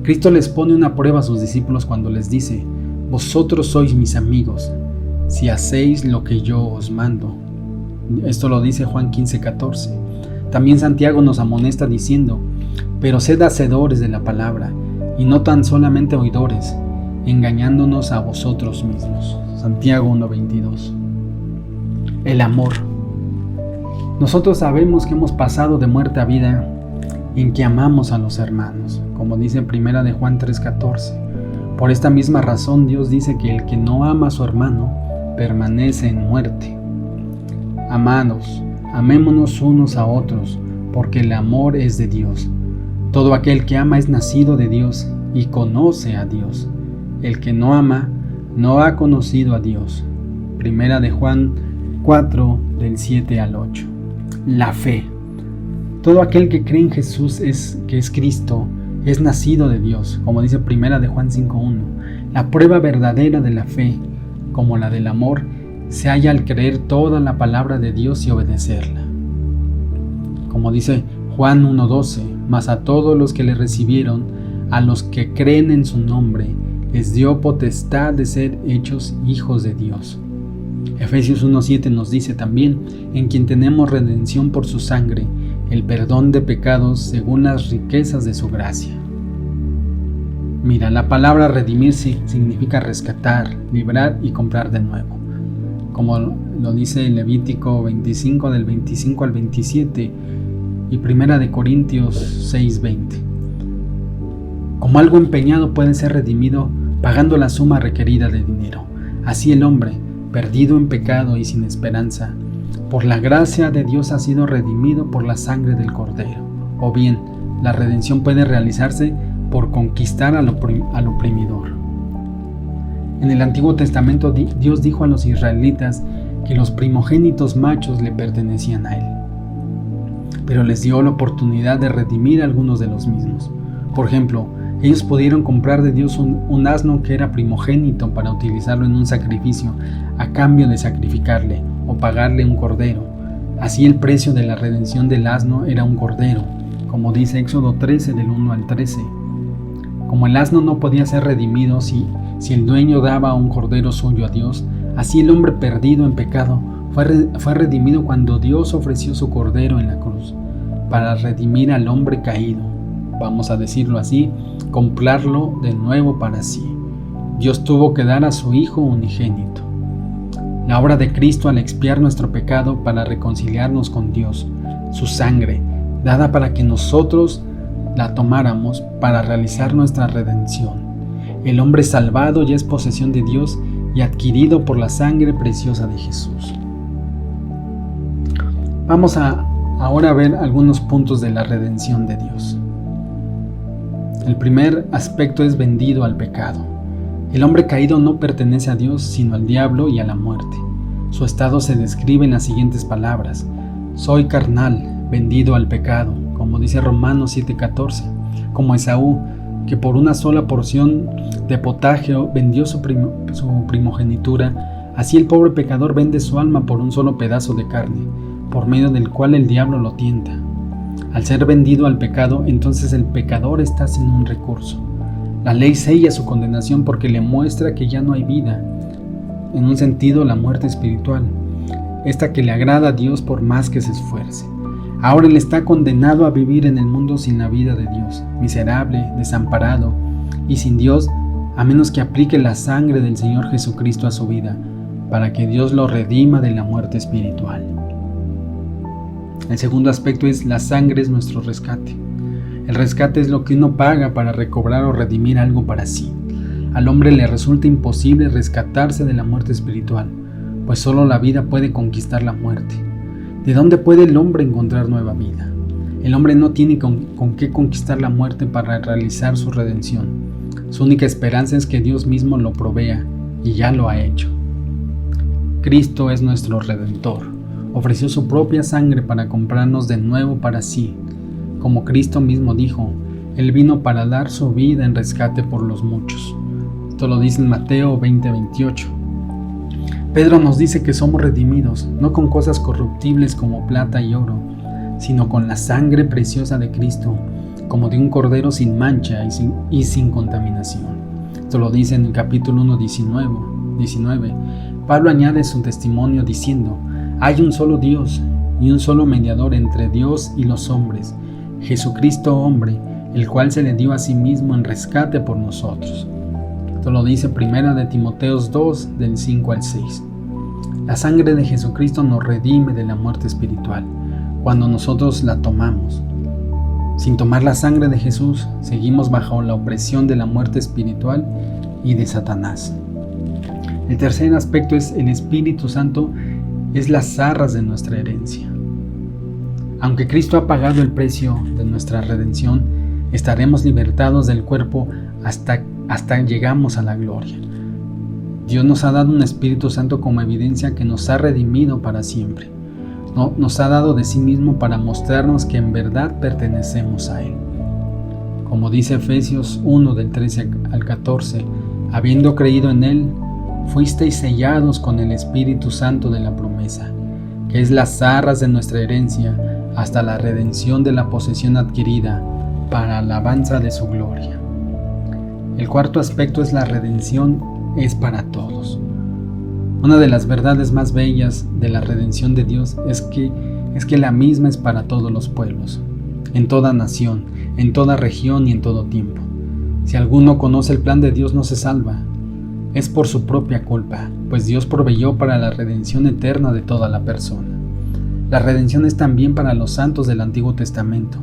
Cristo les pone una prueba a sus discípulos cuando les dice: vosotros sois mis amigos, si hacéis lo que yo os mando. Esto lo dice Juan 15:14. También Santiago nos amonesta diciendo: pero sed hacedores de la palabra, y no tan solamente oidores, engañándonos a vosotros mismos. Santiago 1:22. El amor. Nosotros sabemos que hemos pasado de muerte a vida en que amamos a los hermanos, como dice 1 de Juan 3:14. Por esta misma razón Dios dice que el que no ama a su hermano permanece en muerte. Amados, amémonos unos a otros, porque el amor es de Dios. Todo aquel que ama es nacido de Dios y conoce a Dios. El que no ama no ha conocido a Dios. 1 de Juan 4 del 7 al 8. La fe. Todo aquel que cree en Jesús que es Cristo, es nacido de Dios, como dice 1 de Juan 5:1. La prueba verdadera de la fe, como la del amor, se halla al creer toda la palabra de Dios y obedecerla. Como dice Juan 1:12, mas a todos los que le recibieron, a los que creen en su nombre, les dio potestad de ser hechos hijos de Dios. Efesios 1:7 nos dice también: en quien tenemos redención por su sangre, el perdón de pecados según las riquezas de su gracia. Mira, la palabra redimirse significa rescatar, librar y comprar de nuevo, como lo dice en Levítico 25 del 25 al 27 y 1 de Corintios 6:20. Como algo empeñado puede ser redimido pagando la suma requerida de dinero. Así el hombre, perdido en pecado y sin esperanza, por la gracia de Dios ha sido redimido por la sangre del Cordero. O bien, la redención puede realizarse por conquistar al oprimidor. En el Antiguo Testamento Dios dijo a los israelitas que los primogénitos machos le pertenecían a Él, pero les dio la oportunidad de redimir a algunos de los mismos. Por ejemplo, ellos pudieron comprar de Dios un asno que era primogénito para utilizarlo en un sacrificio a cambio de sacrificarle o pagarle un cordero. Así el precio de la redención del asno era un cordero, como dice Éxodo 13 del 1 al 13. Como el asno no podía ser redimido si el dueño daba un cordero suyo a Dios, así el hombre perdido en pecado fue redimido cuando Dios ofreció su cordero en la cruz, para redimir al hombre caído. Vamos a decirlo así, comprarlo de nuevo para sí. Dios tuvo que dar a su Hijo unigénito. La obra de Cristo al expiar nuestro pecado para reconciliarnos con Dios, su sangre, dada para que nosotros la tomáramos para realizar nuestra redención. El hombre salvado ya es posesión de Dios y adquirido por la sangre preciosa de Jesús. Vamos ahora a ver algunos puntos de la redención de Dios. El primer aspecto es vendido al pecado. El hombre caído no pertenece a Dios, sino al diablo y a la muerte. Su estado se describe en las siguientes palabras: soy carnal, vendido al pecado, como dice Romanos 7:14, como Esaú, que por una sola porción de potaje vendió su primogenitura Así el pobre pecador vende su alma por un solo pedazo de carne, por medio del cual el diablo lo tienta. Al ser vendido al pecado, entonces el pecador está sin un recurso. La ley sella su condenación porque le muestra que ya no hay vida, en un sentido la muerte espiritual, esta que le agrada a Dios por más que se esfuerce. Ahora él está condenado a vivir en el mundo sin la vida de Dios, miserable, desamparado y sin Dios, a menos que aplique la sangre del Señor Jesucristo a su vida, para que Dios lo redima de la muerte espiritual. El segundo aspecto es: la sangre es nuestro rescate. El rescate es lo que uno paga para recobrar o redimir algo para sí. Al hombre le resulta imposible rescatarse de la muerte espiritual, pues solo la vida puede conquistar la muerte. ¿De dónde puede el hombre encontrar nueva vida? El hombre no tiene con qué conquistar la muerte para realizar su redención. Su única esperanza es que Dios mismo lo provea, y ya lo ha hecho. Cristo es nuestro Redentor. Ofreció su propia sangre para comprarnos de nuevo para sí. Como Cristo mismo dijo, Él vino para dar su vida en rescate por los muchos. Esto lo dice en Mateo 20:28. Pedro nos dice que somos redimidos, no con cosas corruptibles como plata y oro, sino con la sangre preciosa de Cristo, como de un cordero sin mancha y sin contaminación. Esto lo dice en el capítulo 1, 19. Pablo añade su testimonio diciendo: hay un solo Dios y un solo mediador entre Dios y los hombres, Jesucristo hombre, el cual se le dio a sí mismo en rescate por nosotros. Esto lo dice 1 de Timoteo 2, del 5 al 6. La sangre de Jesucristo nos redime de la muerte espiritual, cuando nosotros la tomamos. Sin tomar la sangre de Jesús, seguimos bajo la opresión de la muerte espiritual y de Satanás. El tercer aspecto es: el Espíritu Santo es las arras de nuestra herencia. Aunque Cristo ha pagado el precio de nuestra redención, estaremos libertados del cuerpo hasta llegamos a la gloria. Dios nos ha dado un Espíritu Santo como evidencia que nos ha redimido para siempre. Nos ha dado de sí mismo para mostrarnos que en verdad pertenecemos a Él. Como dice Efesios 1, del 13 al 14, habiendo creído en Él, fuisteis sellados con el Espíritu Santo de la promesa, que es las arras de nuestra herencia, hasta la redención de la posesión adquirida, para alabanza de su gloria. El cuarto aspecto es: la redención es para todos. Una de las verdades más bellas de la redención de Dios es que la misma es para todos los pueblos, en toda nación, en toda región y en todo tiempo. Si alguno conoce el plan de Dios, no se salva. Es por su propia culpa, pues Dios proveyó para la redención eterna de toda la persona. La redención es también para los santos del Antiguo Testamento.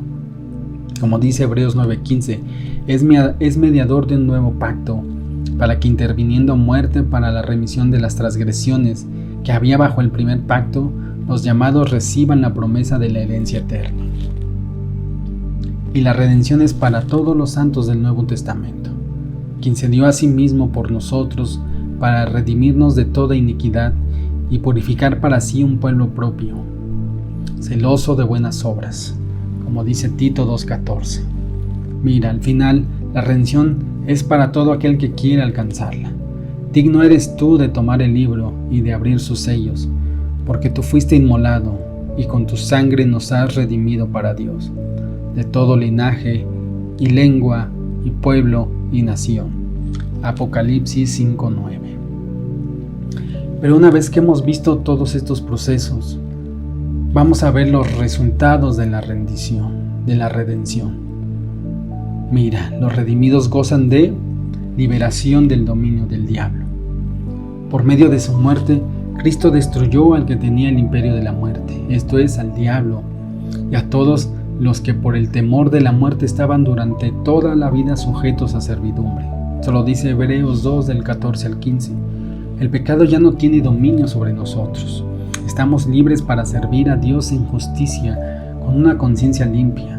Como dice Hebreos 9:15, es mediador de un nuevo pacto, para que interviniendo muerte para la remisión de las transgresiones que había bajo el primer pacto, los llamados reciban la promesa de la herencia eterna. Y la redención es para todos los santos del Nuevo Testamento, quien se dio a sí mismo por nosotros para redimirnos de toda iniquidad y purificar para sí un pueblo propio, celoso de buenas obras, como dice Tito 2:14. Mira, al final, la redención es para todo aquel que quiere alcanzarla. Digno eres tú de tomar el libro y de abrir sus sellos, porque tú fuiste inmolado y con tu sangre nos has redimido para Dios, de todo linaje y lengua y pueblo y nación. Apocalipsis 5:9. Pero una vez que hemos visto todos estos procesos, vamos a ver los resultados de la redención. Mira, los redimidos gozan de liberación del dominio del diablo. Por medio de su muerte, Cristo destruyó al que tenía el imperio de la muerte, esto es, al diablo, y a todos los que por el temor de la muerte estaban durante toda la vida sujetos a servidumbre. Esto lo dice Hebreos 2, del 14 al 15. El pecado ya no tiene dominio sobre nosotros. Estamos libres para servir a Dios en justicia, con una conciencia limpia.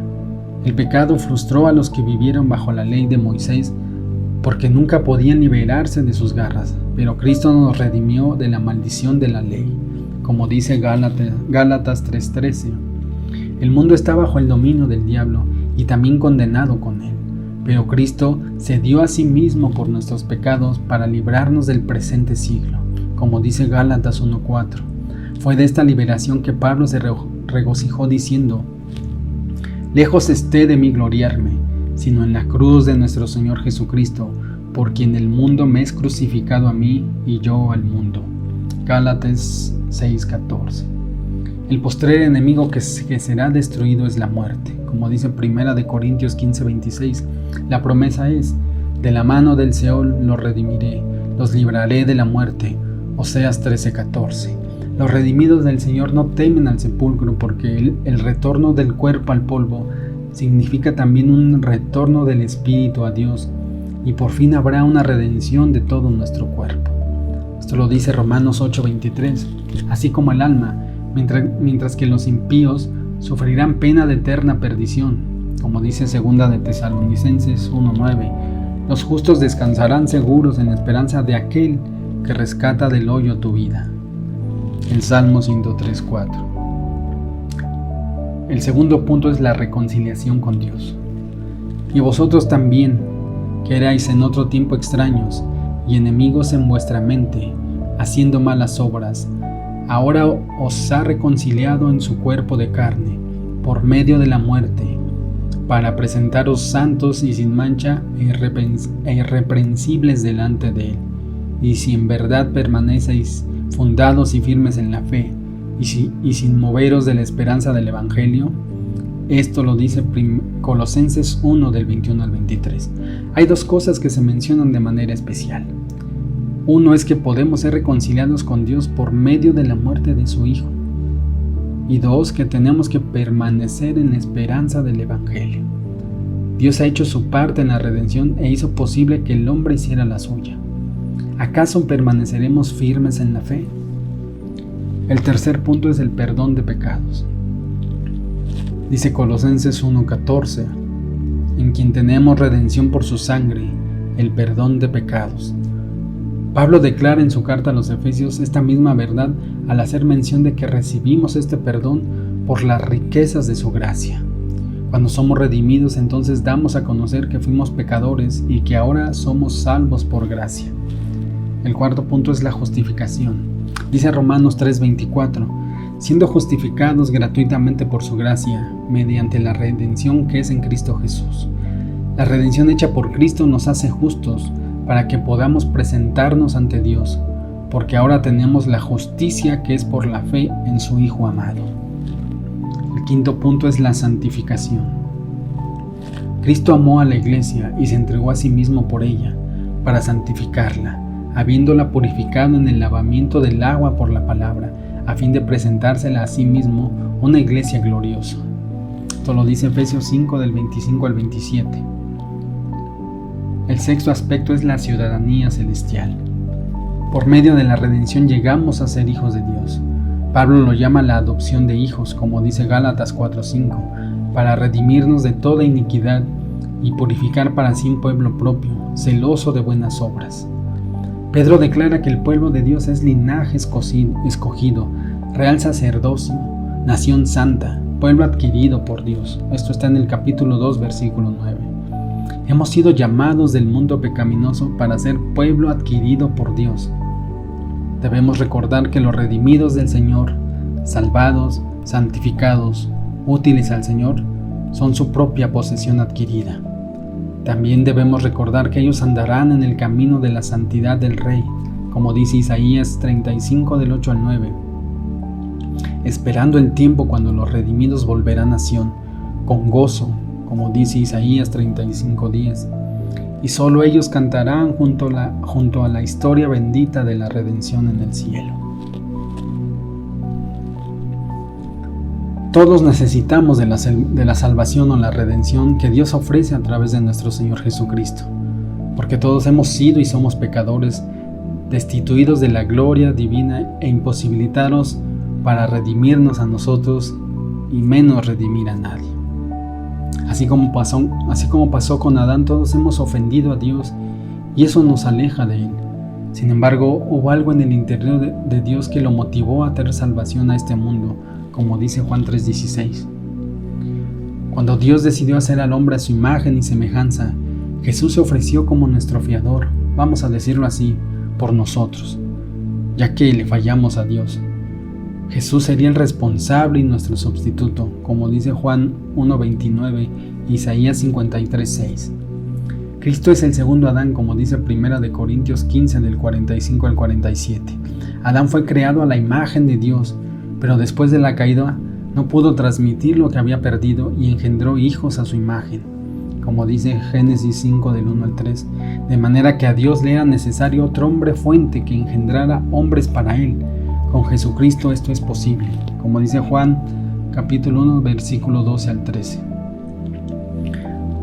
El pecado frustró a los que vivieron bajo la ley de Moisés, porque nunca podían liberarse de sus garras, pero Cristo nos redimió de la maldición de la ley, como dice Gálatas 3:13. El mundo está bajo el dominio del diablo y también condenado con él, pero Cristo se dio a sí mismo por nuestros pecados para librarnos del presente siglo, como dice Gálatas 1:4. Fue de esta liberación que Pablo se regocijó diciendo: lejos esté de mí gloriarme, sino en la cruz de nuestro Señor Jesucristo, por quien el mundo me es crucificado a mí y yo al mundo. Gálatas 6:14. El postrer enemigo que será destruido es la muerte, como dice 1 Corintios 15:26. La promesa es: de la mano del Seol los redimiré, los libraré de la muerte. Oseas 13:14. Los redimidos del Señor no temen al sepulcro, porque el retorno del cuerpo al polvo significa también un retorno del espíritu a Dios, y por fin habrá una redención de todo nuestro cuerpo. Esto lo dice Romanos 8:23. Así como el alma, mientras que los impíos sufrirán pena de eterna perdición, como dice 2 de Tesalonicenses 1:9. Los justos descansarán seguros en la esperanza de aquel que rescata del hoyo tu vida. El Salmo 103:4. El segundo punto es la reconciliación con Dios. Y vosotros también, que erais en otro tiempo extraños y enemigos en vuestra mente, haciendo malas obras, ahora os ha reconciliado en su cuerpo de carne, por medio de la muerte, para presentaros santos y sin mancha e irreprensibles delante de Él. Y si en verdad permanecéis fundados y firmes en la fe, y sin moveros de la esperanza del Evangelio. Esto lo dice Colosenses 1 del 21 al 23. Hay dos cosas que se mencionan de manera especial. Uno es que podemos ser reconciliados con Dios por medio de la muerte de su Hijo. Y dos, que tenemos que permanecer en la esperanza del Evangelio. Dios ha hecho su parte en la redención e hizo posible que el hombre hiciera la suya. ¿Acaso permaneceremos firmes en la fe? El tercer punto es el perdón de pecados. Dice Colosenses 1:14, en quien tenemos redención por su sangre, el perdón de pecados. Pablo declara en su carta a los Efesios esta misma verdad al hacer mención de que recibimos este perdón por las riquezas de su gracia. Cuando somos redimidos, entonces damos a conocer que fuimos pecadores y que ahora somos salvos por gracia. El cuarto punto es la justificación. Dice Romanos 3:24, siendo justificados gratuitamente por su gracia, mediante la redención que es en Cristo Jesús. La redención hecha por Cristo nos hace justos para que podamos presentarnos ante Dios, porque ahora tenemos la justicia que es por la fe en su Hijo amado. El quinto punto es la santificación. Cristo amó a la iglesia y se entregó a sí mismo por ella, para santificarla, habiéndola purificado en el lavamiento del agua por la palabra, a fin de presentársela a sí mismo una iglesia gloriosa. Esto lo dice Efesios 5 del 25 al 27. El sexto aspecto es la ciudadanía celestial. Por medio de la redención llegamos a ser hijos de Dios. Pablo lo llama la adopción de hijos, como dice Gálatas 4:5, para redimirnos de toda iniquidad y purificar para sí un pueblo propio, celoso de buenas obras. Pedro declara que el pueblo de Dios es linaje escogido, real sacerdocio, nación santa, pueblo adquirido por Dios. Esto está en el capítulo 2, versículo 9. Hemos sido llamados del mundo pecaminoso para ser pueblo adquirido por Dios. Debemos recordar que los redimidos del Señor, salvados, santificados, útiles al Señor, son su propia posesión adquirida. También debemos recordar que ellos andarán en el camino de la santidad del Rey, como dice Isaías 35 del 8 al 9, esperando el tiempo cuando los redimidos volverán a Sión, con gozo, como dice Isaías 35:10, y solo ellos cantarán junto a la historia bendita de la redención en el cielo. Todos necesitamos de la salvación o la redención que Dios ofrece a través de nuestro Señor Jesucristo, porque todos hemos sido y somos pecadores, destituidos de la gloria divina e imposibilitados para redimirnos a nosotros y menos redimir a nadie. Así como pasó con Adán, todos hemos ofendido a Dios y eso nos aleja de Él. Sin embargo, hubo algo en el interior de Dios que lo motivó a traer salvación a este mundo, como dice Juan 3:16. Cuando Dios decidió hacer al hombre a su imagen y semejanza, Jesús se ofreció como nuestro fiador, vamos a decirlo así, por nosotros. ya que le fallamos a Dios. Jesús sería el responsable y nuestro sustituto, como dice Juan 1:29 y Isaías 53:6. Cristo es el segundo Adán, como dice 1 Corintios 15 del 45 al 47. Adán fue creado a la imagen de Dios, pero después de la caída no pudo transmitir lo que había perdido y engendró hijos a su imagen, como dice Génesis 5 del 1 al 3, de manera que a Dios le era necesario otro hombre fuente que engendrara hombres para él. Con Jesucristo esto es posible, como dice Juan capítulo 1 versículo 12 al 13.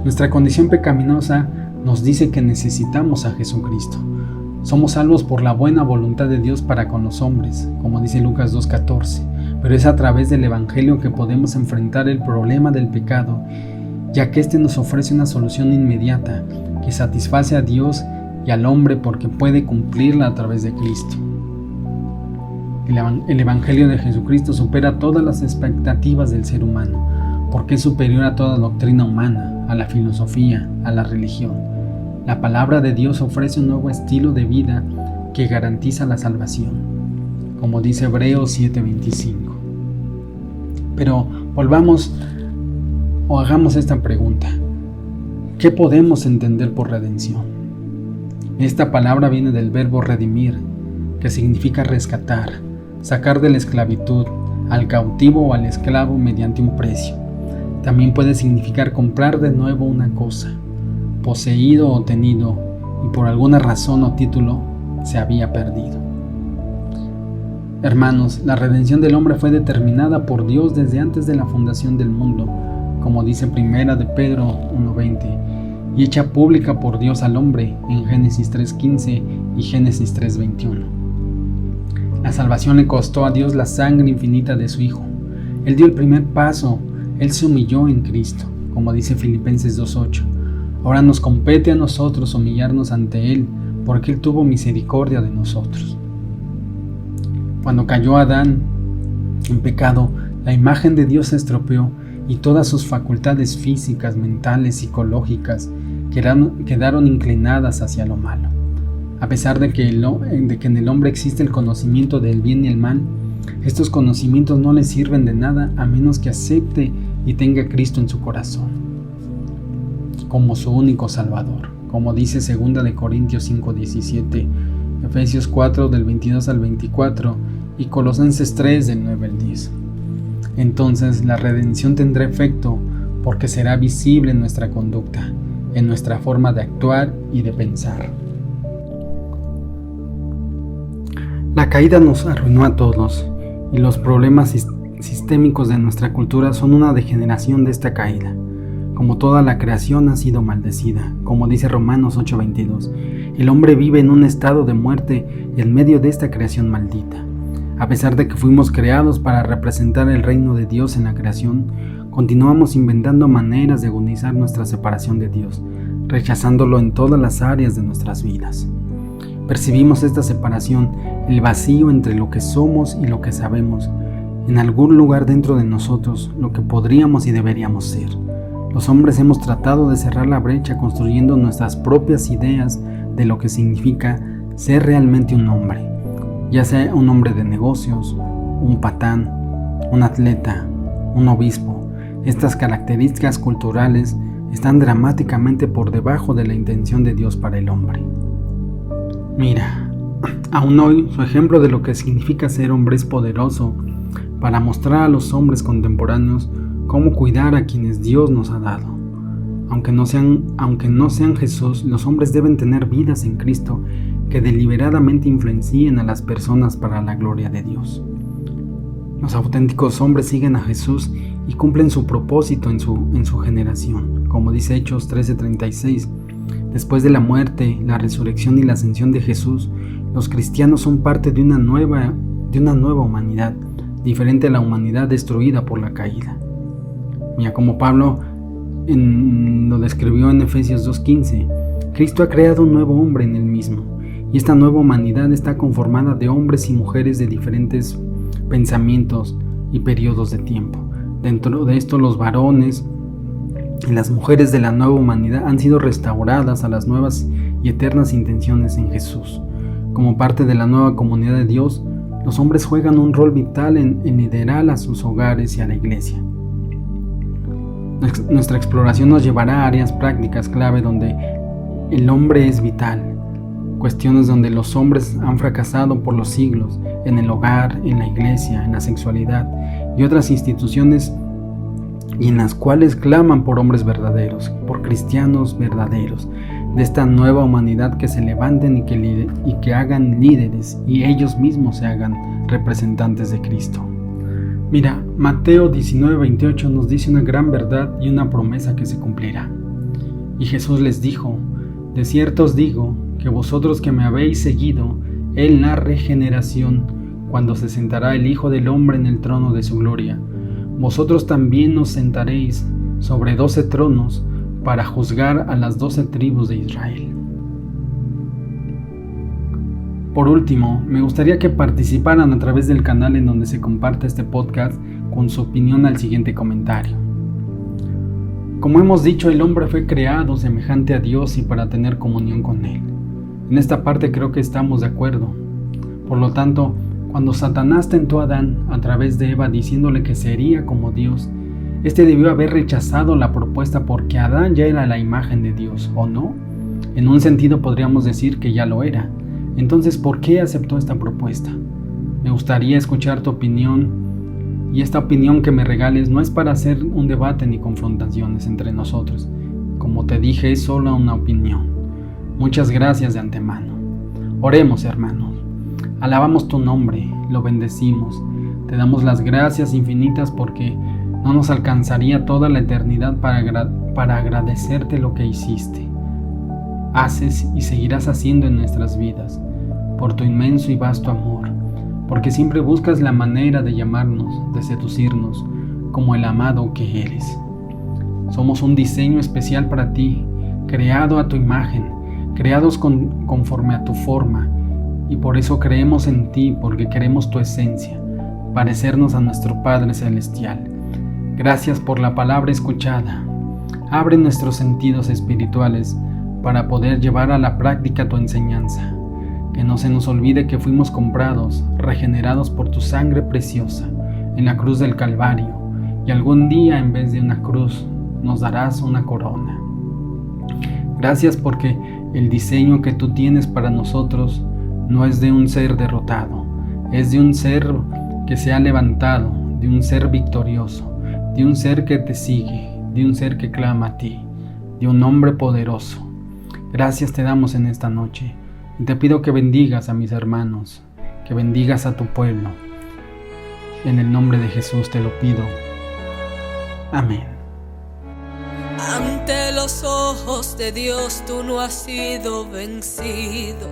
Nuestra condición pecaminosa nos dice que necesitamos a Jesucristo. Somos salvos por la buena voluntad de Dios para con los hombres, como dice Lucas 2:14, pero es a través del Evangelio que podemos enfrentar el problema del pecado, ya que éste nos ofrece una solución inmediata que satisface a Dios y al hombre porque puede cumplirla a través de Cristo. El Evangelio de Jesucristo supera todas las expectativas del ser humano, porque es superior a toda doctrina humana, a la filosofía, a la religión. La palabra de Dios ofrece un nuevo estilo de vida que garantiza la salvación, como dice Hebreos 7:25. Pero volvamos o hagamos esta pregunta: ¿qué podemos entender por redención? Esta palabra viene del verbo redimir, que significa rescatar, sacar de la esclavitud al cautivo o al esclavo mediante un precio. También puede significar comprar de nuevo una cosa, poseído o tenido, y por alguna razón o título se había perdido. Hermanos, la redención del hombre fue determinada por Dios desde antes de la fundación del mundo, como dice 1 de Pedro 1:20, y hecha pública por Dios al hombre en Génesis 3:15 y Génesis 3:21. La salvación le costó a Dios la sangre infinita de su Hijo. Él dio el primer paso, Él se humilló en Cristo, como dice Filipenses 2:8. Ahora nos compete a nosotros humillarnos ante Él, porque Él tuvo misericordia de nosotros. Cuando cayó Adán en pecado, la imagen de Dios se estropeó y todas sus facultades físicas, mentales, psicológicas quedaron inclinadas hacia lo malo. A pesar de que en el hombre existe el conocimiento del bien y el mal, estos conocimientos no le sirven de nada a menos que acepte y tenga a Cristo en su corazón como su único Salvador, como dice 2 de Corintios 5:17, Efesios 4 del 22 al 24 y Colosenses 3 del 9 al 10. Entonces la redención tendrá efecto porque será visible en nuestra conducta, en nuestra forma de actuar y de pensar. La caída nos arruinó a todos y los problemas sistémicos de nuestra cultura son una degeneración de esta caída. Como toda la creación ha sido maldecida, como dice Romanos 8:22, el hombre vive en un estado de muerte en medio de esta creación maldita. A pesar de que fuimos creados para representar el reino de Dios en la creación, continuamos inventando maneras de agonizar nuestra separación de Dios, rechazándolo en todas las áreas de nuestras vidas. Percibimos esta separación, el vacío entre lo que somos y lo que sabemos, en algún lugar dentro de nosotros, lo que podríamos y deberíamos ser. Los hombres hemos tratado de cerrar la brecha construyendo nuestras propias ideas de lo que significa ser realmente un hombre, ya sea un hombre de negocios, un patán, un atleta, un obispo. Estas características culturales están dramáticamente por debajo de la intención de Dios para el hombre. Mira, aún hoy su ejemplo de lo que significa ser hombre es poderoso para mostrar a los hombres contemporáneos cómo cuidar a quienes Dios nos ha dado. Aunque no sean Jesús, los hombres deben tener vidas en Cristo que deliberadamente influencien a las personas para la gloria de Dios. Los auténticos hombres siguen a Jesús y cumplen su propósito en su generación, como dice Hechos 13:36. Después de la muerte, la resurrección y la ascensión de Jesús, los cristianos son parte de una nueva humanidad, diferente a la humanidad destruida por la caída. Mira, como Pablo lo describió en Efesios 2:15, Cristo ha creado un nuevo hombre en él mismo, y esta nueva humanidad está conformada de hombres y mujeres de diferentes pensamientos y periodos de tiempo. Dentro de esto, los varones y las mujeres de la nueva humanidad han sido restauradas a las nuevas y eternas intenciones en Jesús. Como parte de la nueva comunidad de Dios, los hombres juegan un rol vital en liderar a sus hogares y a la iglesia. Nuestra exploración nos llevará a áreas prácticas clave donde el hombre es vital, cuestiones donde los hombres han fracasado por los siglos, en el hogar, en la iglesia, en la sexualidad y otras instituciones, y en las cuales claman por hombres verdaderos, por cristianos verdaderos, de esta nueva humanidad que se levanten y que hagan líderes y ellos mismos se hagan representantes de Cristo. Mira, Mateo 19:28 nos dice una gran verdad y una promesa que se cumplirá. Y Jesús les dijo: de cierto os digo que vosotros que me habéis seguido en la regeneración, cuando se sentará el Hijo del Hombre en el trono de su gloria, vosotros también os sentaréis sobre 12 tronos para juzgar a las 12 tribus de Israel. Por último, me gustaría que participaran a través del canal en donde se comparte este podcast con su opinión al siguiente comentario. Como hemos dicho, el hombre fue creado semejante a Dios y para tener comunión con Él. En esta parte creo que estamos de acuerdo. Por lo tanto, cuando Satanás tentó a Adán a través de Eva diciéndole que sería como Dios, este debió haber rechazado la propuesta porque Adán ya era la imagen de Dios, ¿o no? En un sentido podríamos decir que ya lo era. Entonces, ¿por qué aceptó esta propuesta? Me gustaría escuchar tu opinión, y esta opinión que me regales no es para hacer un debate ni confrontaciones entre nosotros. Como te dije, es solo una opinión. Muchas gracias de antemano. Oremos, hermanos. Alabamos tu nombre, lo bendecimos. Te damos las gracias infinitas porque no nos alcanzaría toda la eternidad para agradecerte lo que hiciste, haces y seguirás haciendo en nuestras vidas, por tu inmenso y vasto amor, porque siempre buscas la manera de llamarnos, de seducirnos, como el amado que eres. Somos un diseño especial para ti, creado a tu imagen, creados conforme a tu forma, y por eso creemos en ti, porque queremos tu esencia, parecernos a nuestro Padre Celestial. Gracias por la palabra escuchada. Abre nuestros sentidos espirituales para poder llevar a la práctica tu enseñanza. Que no se nos olvide que fuimos comprados, regenerados por tu sangre preciosa en la cruz del Calvario, y algún día en vez de una cruz nos darás una corona. Gracias porque el diseño que tú tienes para nosotros no es de un ser derrotado, es de un ser que se ha levantado, de un ser victorioso, de un ser que te sigue, de un ser que clama a ti, de un hombre poderoso. Gracias te damos en esta noche y te pido que bendigas a mis hermanos, que bendigas a tu pueblo. En el nombre de Jesús te lo pido. Amén. Ante los ojos de Dios tú no has sido vencido.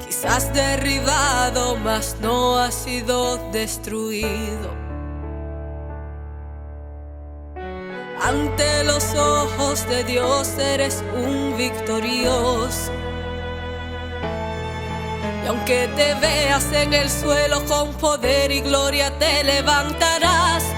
Quizás derribado, mas no has sido destruido. Ante los ojos de Dios eres un victorioso. Y aunque te veas en el suelo, con poder y gloria te levantarás.